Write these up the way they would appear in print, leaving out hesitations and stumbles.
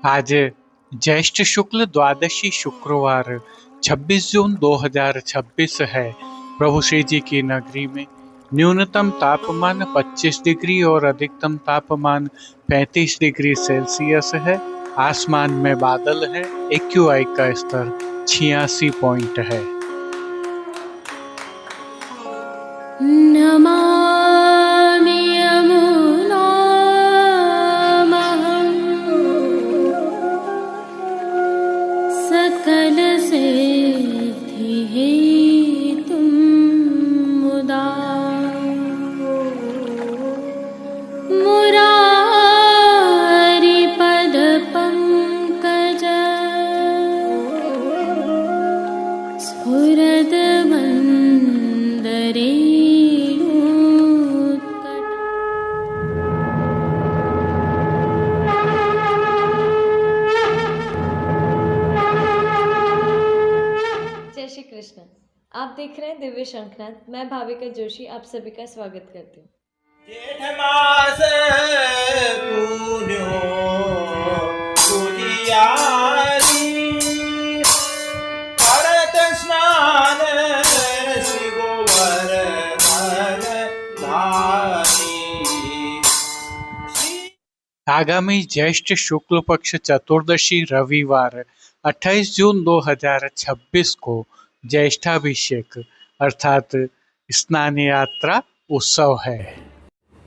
आज ज्येष्ठ शुक्ल द्वादशी शुक्रवार 26 जून 2026 है। प्रभु श्री जी की नगरी में न्यूनतम तापमान 25 डिग्री और अधिकतम तापमान 35 डिग्री सेल्सियस है। आसमान में बादल है। AQI का स्तर 86 पॉइंट है। नमामि यमुनामहं सकलसिद्धिहेतुं मुदा मुरारिपदपङ्कज स्फुरद्वन्दरे जय श्री कृष्ण। आप देख रहे हैं दिव्य शंखनाद। मैं भाविका जोशी आप सभी का स्वागत करती हूँ। जेठ मास पुण्यो उजियारी, करत स्नान श्री गोवर्धन धारी। आगामी ज्येष्ठ शुक्ल पक्ष चतुर्दशी रविवार 28 जून 2026 को ज्येष्ठाभिषेक अर्थात स्नान यात्रा उत्सव है।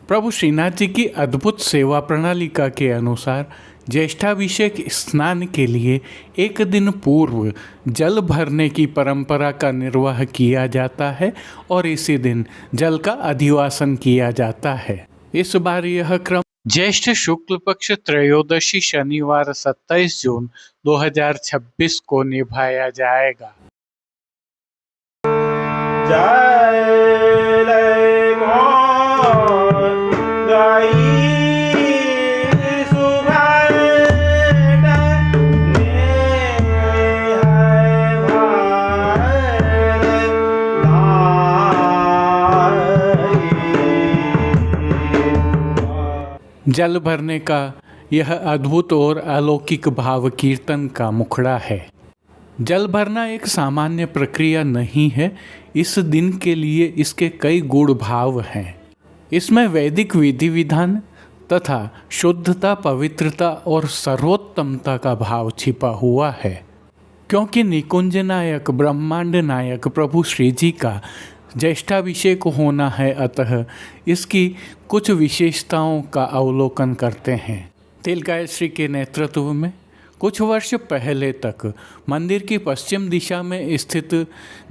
प्रभु श्रीनाथ जी की अद्भुत सेवा प्रणालिका के अनुसार ज्येष्ठाभिषेक स्नान के लिए एक दिन पूर्व जल भरने की परंपरा का निर्वाह किया जाता है और इसी दिन जल का अधिवासन किया जाता है। इस बार यह क्रम ज्येष्ठ शुक्ल पक्ष त्रयोदशी शनिवार 27 जून 2026 को निभाया जाएगा। जय लय मोर गाई सुभाष ने है भारत नाई। जल भरने का यह अद्भुत और अलौकिक भाव कीर्तन का मुखड़ा है। जल भरना एक सामान्य प्रक्रिया नहीं है। इस दिन के लिए इसके कई गुण भाव हैं। इसमें वैदिक विधि विधान तथा शुद्धता, पवित्रता और सर्वोत्तमता का भाव छिपा हुआ है। क्योंकि निकुंज नायक ब्रह्मांड नायक प्रभु श्री जी का ज्येष्ठाभिषेक होना है, अतः इसकी कुछ विशेषताओं का अवलोकन करते हैं। तिलकायश्री के नेतृत्व में कुछ वर्ष पहले तक मंदिर की पश्चिम दिशा में स्थित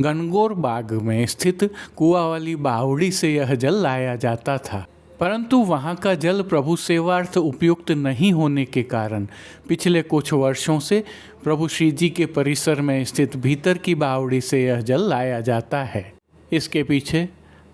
गणगौर बाग में स्थित कुआं वाली बावड़ी से यह जल लाया जाता था, परंतु वहाँ का जल प्रभु सेवार्थ उपयुक्त नहीं होने के कारण पिछले कुछ वर्षों से प्रभु श्री जी के परिसर में स्थित भीतर की बावड़ी से यह जल लाया जाता है। इसके पीछे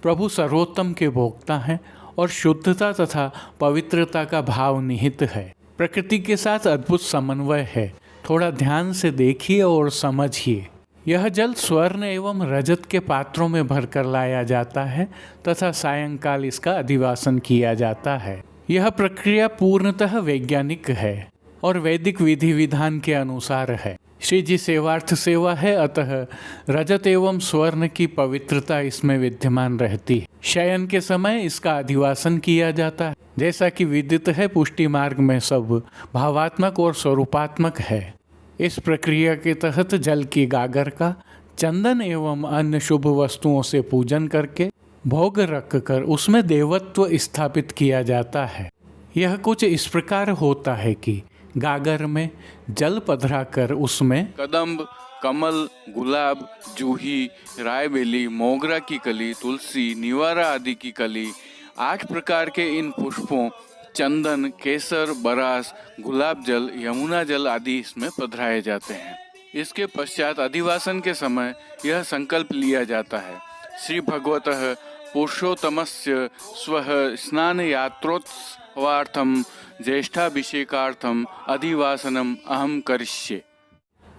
प्रभु सर्वोत्तम के भोक्ता हैं और शुद्धता तथा पवित्रता का भाव निहित है। प्रकृति के साथ अद्भुत समन्वय है। थोड़ा ध्यान से देखिए और समझिए। यह जल स्वर्ण एवं रजत के पात्रों में भरकर लाया जाता है तथा सायंकाल इसका अधिवासन किया जाता है। यह प्रक्रिया पूर्णतः वैज्ञानिक है और वैदिक विधि विधान के अनुसार है। श्री जी सेवार्थ सेवा है, अतः रजत एवं स्वर्ण की पवित्रता इसमें विद्यमान रहती है। शयन के समय इसका अधिवासन किया जाता है। जैसा कि विदित है, पुष्टि मार्ग में सब भावात्मक और स्वरूपात्मक है। इस प्रक्रिया के तहत जल की गागर का चंदन एवं अन्य शुभ वस्तुओं से पूजन करके भोग रख कर उसमें देवत्व स्थापित किया जाता है। यह कुछ इस प्रकार होता है कि गागर में जल पधरा कर उसमें कदम्ब, कमल, गुलाब, जूही, रायबेली, मोगरा की कली, तुलसी, निवारा आदि की कली, 8 प्रकार के इन पुष्पों, चंदन, केसर, बरास, गुलाब जल, यमुना जल आदि इसमें पधराए जाते हैं। इसके पश्चात अधिवासन के समय यह संकल्प लिया जाता है, श्री भगवतः पुरुषोत्तमस्य स्वः स्नान यात्रोत्सवार्थम ज्येष्ठाभिषेकार्थम अधिवासनम अहम करिष्ये।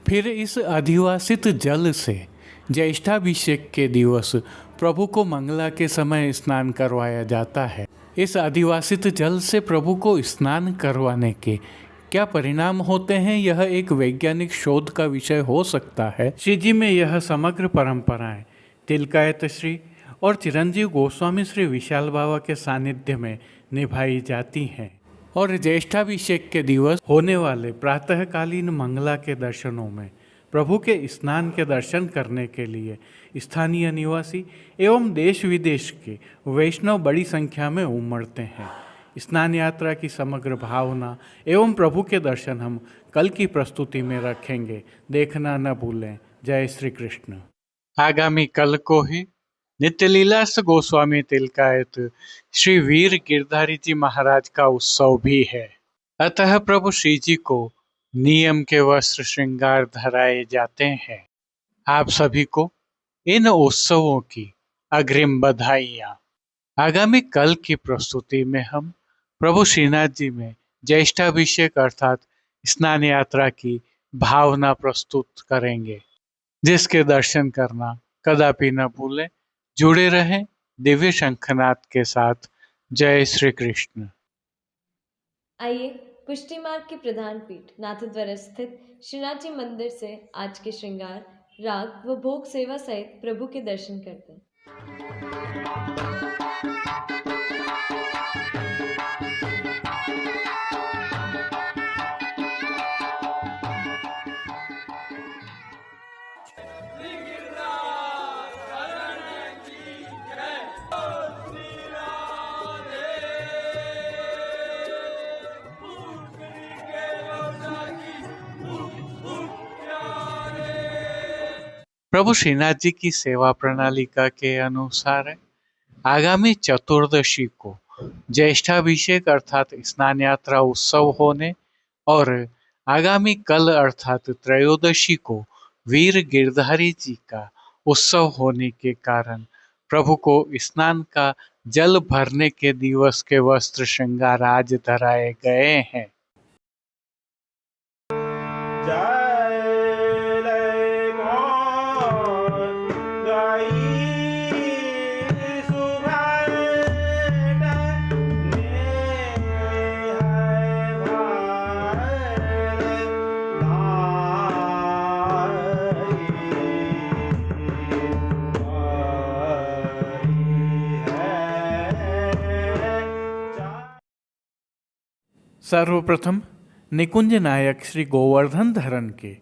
फिर इस अधिवासित जल से ज्येष्ठाभिषेक के दिवस प्रभु को मंगला के समय स्नान करवाया जाता है। इस अधिवासित जल से प्रभु को स्नान करवाने के क्या परिणाम होते हैं, यह एक वैज्ञानिक शोध का विषय हो सकता है। श्री जी में यह समग्र परंपराएं तिलकायत श्री और चिरंजीव गोस्वामी श्री विशाल बाबा के सानिध्य में निभाई जाती हैं और ज्येष्ठाभिषेक के दिवस होने वाले प्रातःकालीन मंगला के दर्शनों में प्रभु के स्नान के दर्शन करने के लिए स्थानीय निवासी एवं देश विदेश के वैष्णव बड़ी संख्या में उमड़ते हैं। स्नान यात्रा की समग्र भावना एवं प्रभु के दर्शन हम कल की प्रस्तुति में रखेंगे, देखना न भूलें। जय श्री कृष्ण। आगामी कल को ही नित्य लीलास गोस्वामी तिलकायत श्री वीर गिरधारी जी महाराज का उत्सव भी है। अतः प्रभु श्री जी को नियम के वस्त्र श्रृंगार धराए जाते हैं। आप सभी को इन उत्सवों की अग्रिम बधाइयाँ। आगामी कल की प्रस्तुति में हम प्रभु श्रीनाथ जी में ज्येष्ठाभिषेक अर्थात स्नान यात्रा की भावना प्रस्तुत करेंगे, जिसके दर्शन करना कदापि न भूलें। जुड़े रहें दिव्य शंखनाद के साथ। जय श्री कृष्ण। आइए पुष्टि मार्ग की प्रधान पीठ नाथद्वारा स्थित श्रीनाथ जी मंदिर से आज के श्रृंगार, राग व भोग सेवा सहित प्रभु के दर्शन करते हैं। प्रभु श्रीनाथ जी की सेवा प्रणालिका के अनुसार आगामी चतुर्दशी को ज्येष्ठाभिषेक अर्थात स्नान यात्रा उत्सव होने और आगामी कल अर्थात त्रयोदशी को वीर गिरधारी जी का उत्सव होने के कारण प्रभु को स्नान का जल भरने के दिवस के वस्त्र श्रृंगार आज धराए गए हैं। सर्वप्रथम निकुंज नायक श्री गोवर्धन धरन के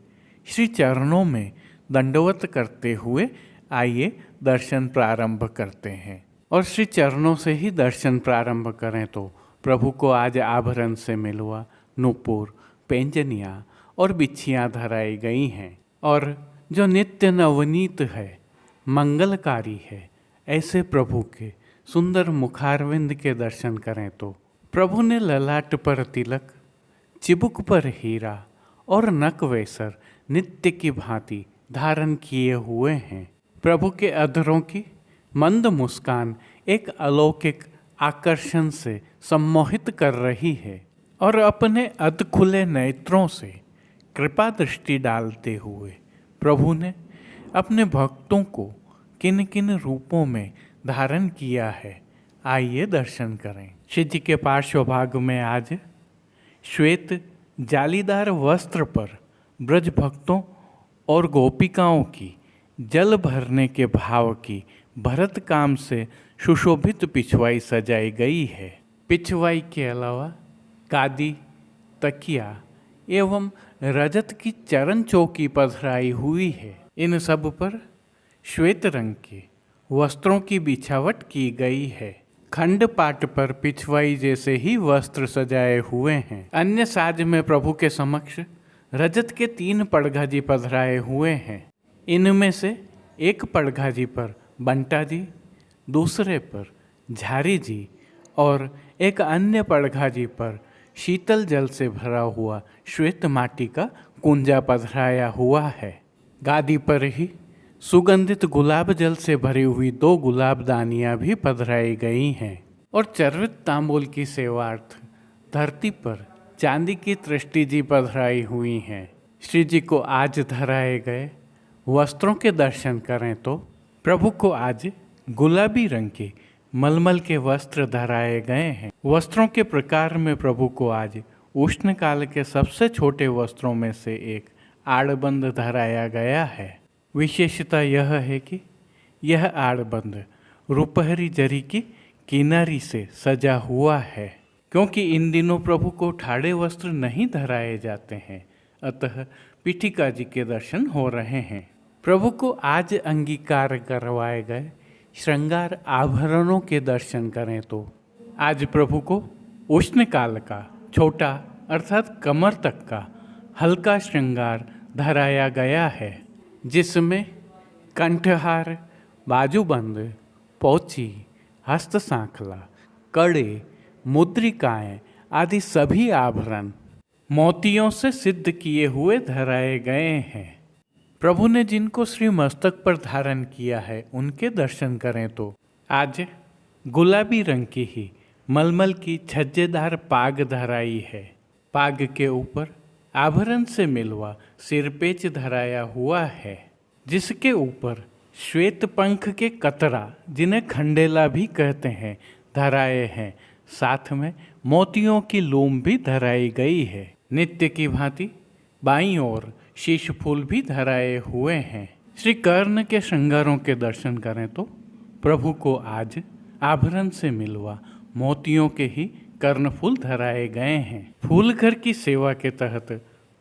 श्री चरणों में दंडवत करते हुए आइए दर्शन प्रारंभ करते हैं। और श्री चरणों से ही दर्शन प्रारंभ करें तो प्रभु को आज आभरण से मिलवा, नूपुर, पैंजनियाँ और बिच्छियाँ धराई गई हैं और जो नित्य नवनीत है, मंगलकारी है, ऐसे प्रभु के सुंदर मुखारविंद के दर्शन करें तो प्रभु ने ललाट पर तिलक, चिबुक पर हीरा और नक वेसर नित्य की भांति धारण किए हुए हैं। प्रभु के अधरों की मंद मुस्कान एक अलौकिक आकर्षण से सम्मोहित कर रही है और अपने अध खुले नेत्रों से कृपा दृष्टि डालते हुए प्रभु ने अपने भक्तों को किन किन रूपों में धारण किया है, आइए दर्शन करें। श्री जी के पार्श्व भाग में आज श्वेत जालीदार वस्त्र पर ब्रज भक्तों और गोपिकाओं की जल भरने के भाव की भरत काम से सुशोभित पिछवाई सजाई गई है। पिछवाई के अलावा गादी, तकिया एवं रजत की चरण चौकी पधराई हुई है। इन सब पर श्वेत रंग के वस्त्रों की बिछावट की गई है। खंड पाट पर पिछवाई जैसे ही वस्त्र सजाए हुए हैं। अन्य साज में प्रभु के समक्ष रजत के 3 पड़घाजी पधराए हुए हैं। इनमें से एक पड़घाजी पर बंटा जी, दूसरे पर झारी जी और एक अन्य पड़घाजी पर शीतल जल से भरा हुआ श्वेत माटी का कुंजा पधराया हुआ है। गादी पर ही सुगंधित गुलाब जल से भरी हुई 2 गुलाबदानियाँ भी पधराई गई हैं और चर्वित तांबूल की सेवार्थ धरती पर चांदी की तृष्टि जी पधराई हुई हैं। श्री जी को आज धराए गए वस्त्रों के दर्शन करें तो प्रभु को आज गुलाबी रंग के मलमल के वस्त्र धराए गए हैं। वस्त्रों के प्रकार में प्रभु को आज उष्णकाल के सबसे छोटे वस्त्रों में से एक आड़बंद धराया गया है। विशेषता यह है कि यह आड़बंद रुपहरी जरी की किनारी से सजा हुआ है। क्योंकि इन दिनों प्रभु को ठाड़े वस्त्र नहीं धराए जाते हैं, अतः पीठिका जी के दर्शन हो रहे हैं। प्रभु को आज अंगीकार करवाए गए श्रृंगार आभरणों के दर्शन करें तो आज प्रभु को उष्णकाल का छोटा अर्थात कमर तक का हल्का श्रृंगार धराया गया है, जिसमें कंठहार, बाजूबंद, पोची, हस्त सांखला, कड़े, मुद्रिकाएं आदि सभी आभरण मोतियों से सिद्ध किए हुए धराए गए हैं। प्रभु ने जिनको श्री मस्तक पर धारण किया है उनके दर्शन करें तो आज गुलाबी रंग की ही मलमल की छज्जेदार पाग धराई है। पाग के ऊपर आभरण से मिलवा सिरपेच धराया हुआ है, जिसके ऊपर श्वेत पंख के कतरा, जिन्हें खंडेला भी कहते हैं, धराए हैं। साथ में मोतियों की लूम भी धराई गई है। नित्य की भांति बाईं ओर शीश फूल भी धराए हुए हैं। श्री कर्ण के श्रृंगारों के दर्शन करें तो प्रभु को आज आभरण से मिलवा मोतियों के ही कर्णफूल धराए गए हैं। फूल घर की सेवा के तहत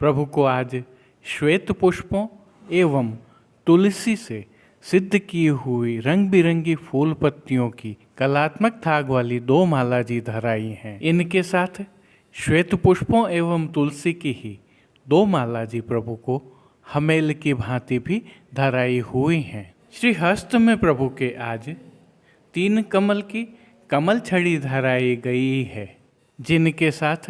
प्रभु को आज श्वेत पुष्पों एवं तुलसी से सिद्ध की हुई रंग बिरंगी फूल पत्तियों की कलात्मक थाग वाली 2 माला जी धराई हैं। इनके साथ श्वेत पुष्पों एवं तुलसी की ही 2 माला जी प्रभु को हमेल की भांति भी धराई हुई हैं। श्री हस्त में प्रभु के आज 3 कमल की कमल छड़ी धराई गई है, जिनके साथ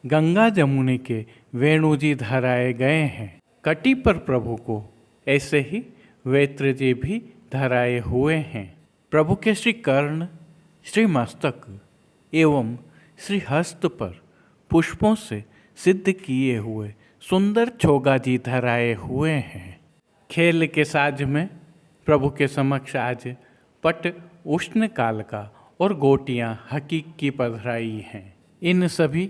गंगा जमुनी के वेणु जी धराए गए हैं। कटी पर प्रभु को ऐसे ही वेत्र जी भी धराए हुए हैं। प्रभु के श्री कर्ण, श्री मस्तक एवं श्री हस्त पर पुष्पों से सिद्ध किए हुए सुंदर छोगा जी धराए हुए हैं। खेल के साज में प्रभु के समक्ष आज पट उष्ण काल का और गोटियां हकीक की पधराई हैं। इन सभी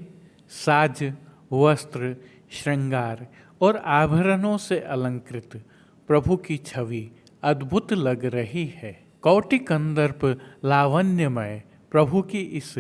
साज, वस्त्र, श्रृंगार और आभरणों से अलंकृत प्रभु की छवि अद्भुत लग रही है। कौटि कंदर्प लावण्यमय प्रभु की इस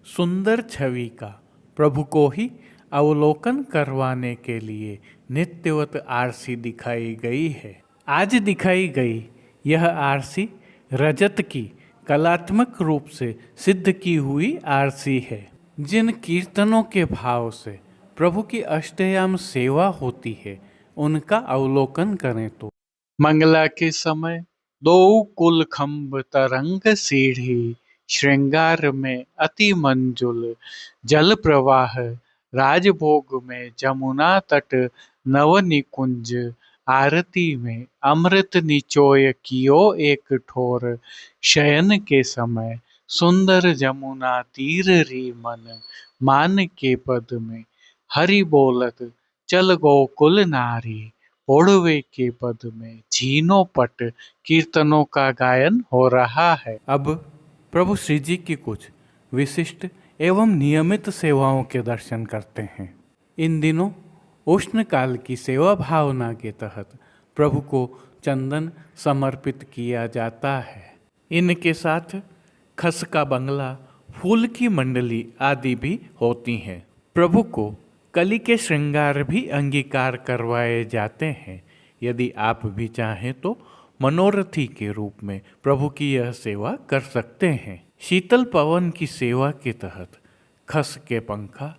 सुंदर छवि का प्रभु को ही अवलोकन करवाने के लिए नित्यवत आरसी दिखाई गई है। आज दिखाई गई यह आरसी रजत की कलात्मक रूप से सिद्ध की हुई आरसी है। जिन कीर्तनों के भाव से प्रभु की अष्टयाम सेवा होती है उनका अवलोकन करें तो मंगला के समय 2 कुल खम्भ तरंग सीढ़ी, श्रृंगार में अति मंजुल जल प्रवाह, राजभोग में जमुना तट नव निकुंज, आरती में अमृत निचोय कियो एक ठोर, शयन के समय सुंदर जमुना तीर री मन, मान के पद में हरि बोलत चल गोकुल नारी, ओढ़वे के पद में झीनो पट कीर्तनों का गायन हो रहा है। अब प्रभु श्री जी की कुछ विशिष्ट एवं नियमित सेवाओं के दर्शन करते हैं। इन दिनों उष्ण काल की सेवा भावना के तहत प्रभु को चंदन समर्पित किया जाता है। इनके साथ खस का बंगला, फूल की मंडली आदि भी होती हैं। प्रभु को कली के श्रृंगार भी अंगीकार करवाए जाते हैं। यदि आप भी चाहें तो मनोरथी के रूप में प्रभु की यह सेवा कर सकते हैं। शीतल पवन की सेवा के तहत खस के पंखा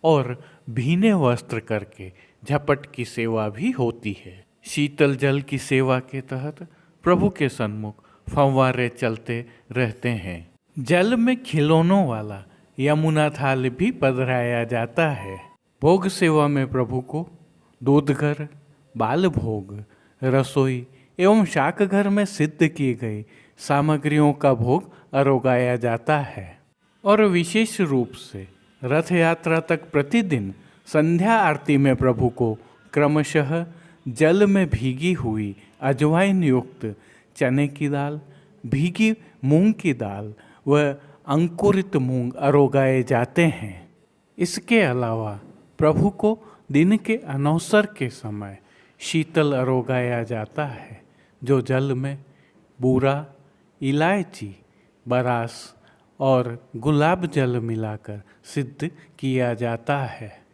और भीने वस्त्र करके झपट की सेवा भी होती है। शीतल जल की सेवा के तहत प्रभु के सन्मुख फव्वारे चलते रहते हैं। जल में खिलौनों वाला यमुना थाल भी पधराया जाता है। भोग सेवा में प्रभु को दूधघर, बाल भोग, रसोई एवं शाक घर में सिद्ध की गई सामग्रियों का भोग अरोगाया जाता है। और विशेष रूप से रथ यात्रा तक प्रतिदिन संध्या आरती में प्रभु को क्रमशः जल में भीगी हुई अजवाइन युक्त चने की दाल, भीगी मूंग की दाल व अंकुरित मूंग अरोगाए जाते हैं। इसके अलावा प्रभु को दिन के अनौसर के समय शीतल अरोगाया जाता है, जो जल में बूरा, इलायची, बरास और गुलाब जल मिलाकर सिद्ध किया जाता है।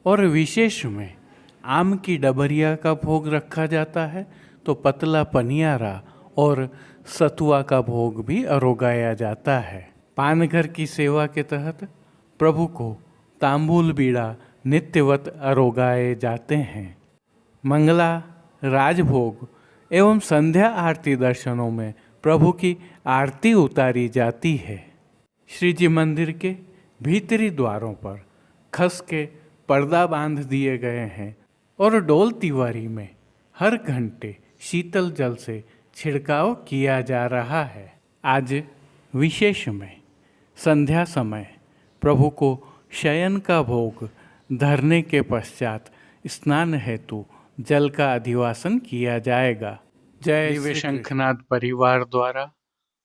और विशेष में आम की डबरिया का भोग रखा जाता है, तो पतला पनियारा और सतुआ का भोग भी अरोगाया जाता है। पानघर की सेवा के तहत प्रभु को तांबूल बीड़ा नित्यवत अरोगाए जाते हैं। मंगला, राजभोग एवं संध्या आरती दर्शनों में प्रभु की आरती उतारी जाती है। श्री जी मंदिर के भीतरी द्वारों पर खस के पर्दा बांध दिए गए हैं और डोल तिवारी में हर घंटे शीतल जल से छिड़काव किया जा रहा है। आज विशेष में संध्या समय प्रभु को शयन का भोग धरने के पश्चात स्नान हेतु जल का अधिवासन किया जाएगा। जय दिव्य शंखनाथ परिवार द्वारा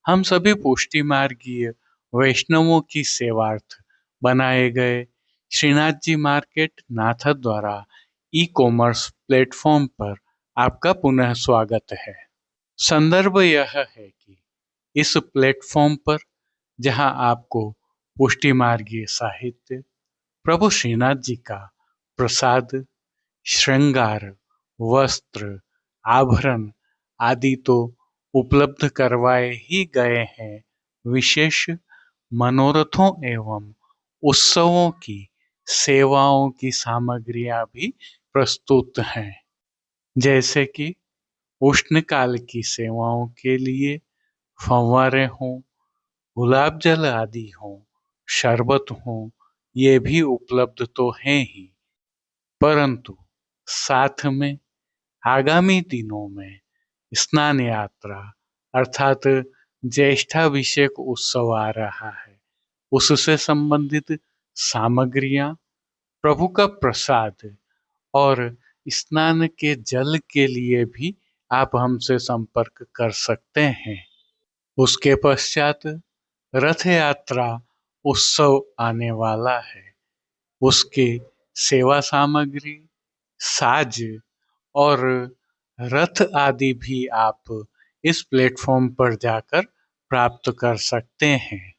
हम सभी पुष्टि मार्गीय वैष्णवों की सेवार्थ बनाए गए श्रीनाथ जी मार्केट नाथद द्वारा ई-कॉमर्स प्लेटफॉर्म पर आपका पुनः स्वागत है। संदर्भ यह है कि इस प्लेटफॉर्म पर जहां आपको पुष्टि मार्गीय साहित्य, प्रभु श्रीनाथ जी का प्रसाद, श्रृंगार, वस्त्र, आभरण आदि तो उपलब्ध करवाए ही गए हैं, विशेष मनोरथों एवं उत्सवों की सेवाओं की सामग्रियां भी प्रस्तुत हैं, जैसे कि उष्णकाल की सेवाओं के लिए फव्वारे हों, गुलाब जल आदि हों, शरबत हों, ये भी उपलब्ध तो हैं ही, परंतु साथ में आगामी दिनों में स्नान यात्रा अर्थात ज्येष्ठाभिषेक उत्सव आ रहा है, उससे संबंधित सामग्रियां, प्रभु का प्रसाद और स्नान के जल के लिए भी आप हमसे संपर्क कर सकते हैं। उसके पश्चात रथ यात्रा उत्सव आने वाला है, उसके सेवा सामग्री, साज और रथ आदि भी आप इस प्लेटफॉर्म पर जाकर प्राप्त कर सकते हैं।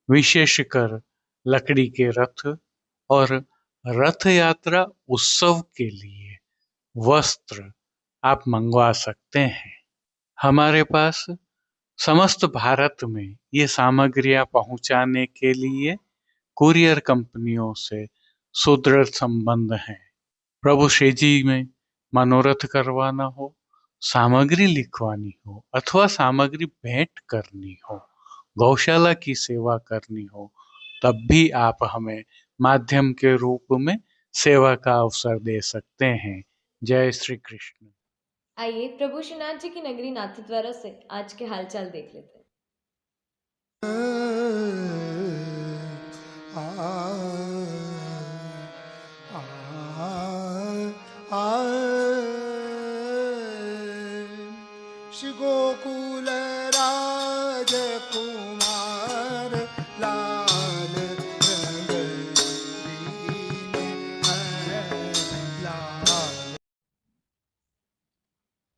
विशेषकर लकड़ी के रथ और रथ यात्रा उत्सव के लिए वस्त्र आप मंगवा सकते हैं। हमारे पास समस्त भारत में ये सामग्रियां पहुंचाने के लिए कुरियर कंपनियों से सुदृढ़ संबंध हैं। प्रभु श्री जी में मनोरथ करवाना हो, सामग्री लिखवानी हो अथवा सामग्री भेंट करनी हो, गौशाला की सेवा करनी हो, तब भी आप हमें माध्यम के रूप में सेवा का अवसर दे सकते हैं। जय श्री कृष्ण। आइए प्रभु श्रीनाथ जी की नगरी नाथद्वारा से आज के हालचाल देख लेते हैं। श्री गोकुल राजकुमार लाल लाल।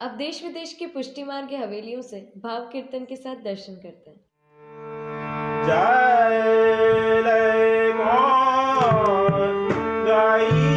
अब देश विदेश की पुष्टि मार्ग की हवेलियों से भाव कीर्तन के साथ दर्शन करते हैं। जय लय मोर गाई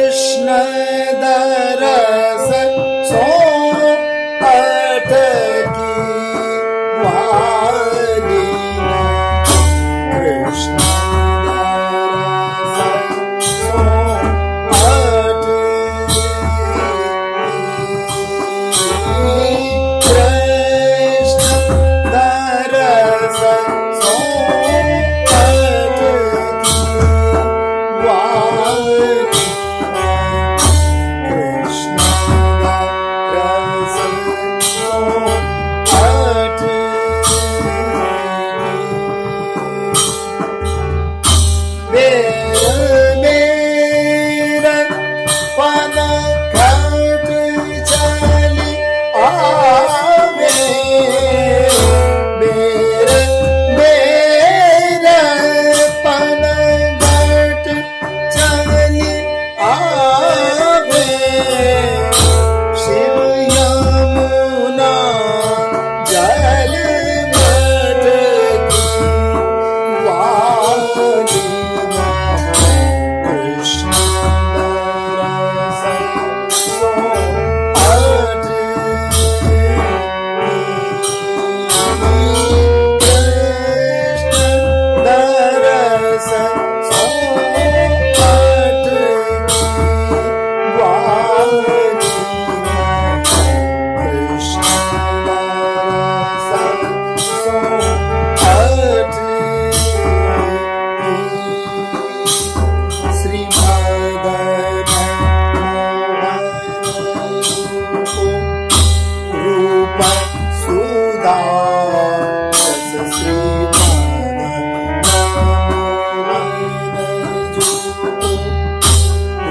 कृष्ण दरस सो अटकी वाली कृष्ण दरस सो अटकी कृष्ण दरस सो अटकी वाली कृष्ण दरस सो अटकी मेरा पन घट चली आवे मेरा पन घट चली आवे शिव यमुना जल मटकी वाली कृष्ण दरस सो अटकी कृष्ण दरस सो अटकी वाली कृष्ण दरस सो अटकी श्रीमद् रूप सुधा रस श्रीमद्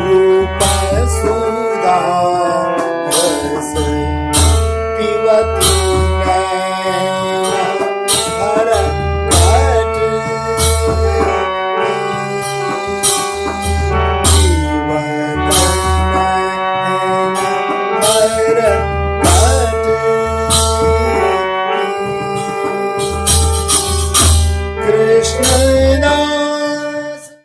रूप सुधा रस पिबती नैन भर घट कृष्णदास।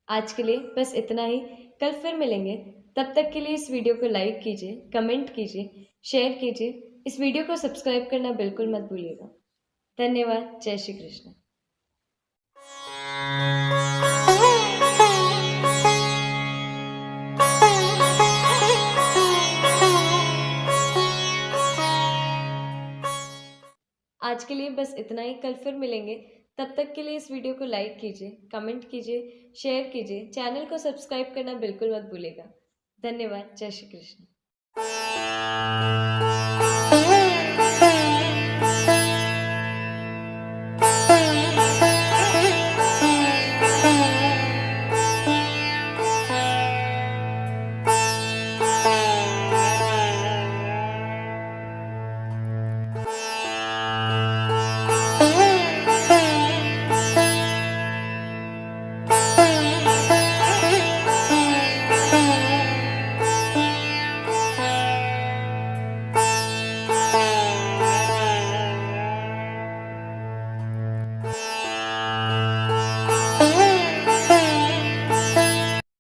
आज के लिए बस इतना ही। कल फिर मिलेंगे। तब तक के लिए इस वीडियो को लाइक कीजिए, कमेंट कीजिए, शेयर कीजिए। इस वीडियो को सब्सक्राइब करना बिल्कुल मत भूलिएगा। धन्यवाद। जय श्री कृष्ण। आज के लिए बस इतना ही। कल फिर मिलेंगे। तब तक के लिए इस वीडियो को लाइक कीजिए, कमेंट कीजिए, शेयर कीजिए। चैनल को सब्सक्राइब करना बिल्कुल मत भूलिएगा। धन्यवाद। जय श्री कृष्ण।